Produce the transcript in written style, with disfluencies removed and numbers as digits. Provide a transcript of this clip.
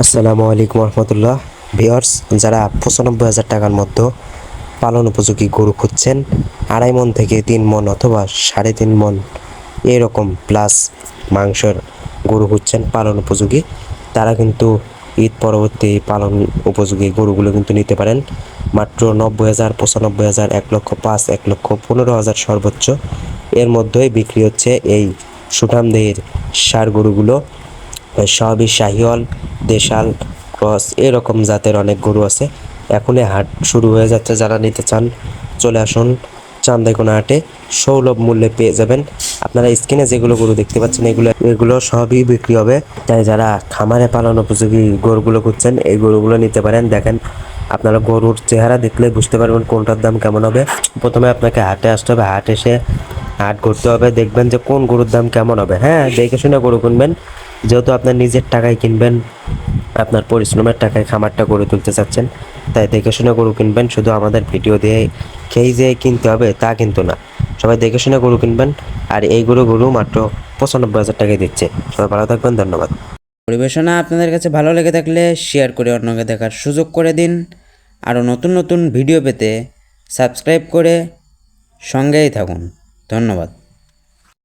আসসালামু আলাইকুম রহমতুল্লাহ। ভিউয়ার্স, যারা ৯৫,০০০ টাকার মধ্যে পালন উপযোগী গরু খুঁজছেন, ২.৫ মন থেকে ৩ মন অথবা ৩.৫ মন এরকম প্লাস মাংসের গরু খুঁজছেন পালন উপযোগী, তারা কিন্তু ঈদ পরবর্তী পালন উপযোগী গরুগুলো কিন্তু নিতে পারেন। মাত্র ৯০,০০০, ৯৫,০০০, ১,০০,৫০০, ১,১৫,০০০ সর্বোচ্চ এর মধ্যেই বিক্রি হচ্ছে এই সুঠামদেহের ষাঁড় গরুগুলো। সবই শাহিওয়াল, দেশাল, ক্রস এরকম জাতের অনেক গরু আছে। এখনই হাট শুরু হয়ে যাচ্ছে, যারা নিতে চান চলে আসুন চান্দাইকোনা হাটে, সুলভ মূল্যে পেয়ে যাবেন। আপনারা স্ক্রিনে যেগুলো গরু দেখতে পাচ্ছেন এগুলো সবই বিক্রি হবে। তাই যারা খামারে পালন উপযোগী গরুগুলো খুঁজছেন এই গরুগুলো নিতে পারেন। দেখেন, আপনারা গরুর চেহারা দেখলে বুঝতে পারবেন কোনটার দাম কেমন হবে। প্রথমে আপনাকে হাটে আসতে হবে, হাট এসে হাট ঘুরতে হবে, দেখবেন যে কোন গরুর দাম কেমন হবে। হ্যাঁ, দেখে শুনে গরু কিনবেন, যেহেতু আপনার নিজের টাকায় কিনবেন, আপনার পরিশ্রমের টাকায় খামারটা গড়ে তুলতে চাচ্ছেন, তাই দেখে শুনে গরু কিনবেন। শুধু আমাদের ভিডিও দিয়ে খেয়ে যে কিনতে হবে তা কিন্তু না, সবাই দেখে শুনে গরু কিনবেন। আর এই গরু মাত্র ৯৫,০০০ টাকায় দিচ্ছে। সবাই ভালো থাকবেন, ধন্যবাদ। পরিবেশনা আপনাদের কাছে ভালো লেগে থাকলে শেয়ার করে অন্যকে দেখার সুযোগ করে দিন। আরও নতুন নতুন ভিডিও পেতে সাবস্ক্রাইব করে সঙ্গেই থাকুন। ধন্যবাদ।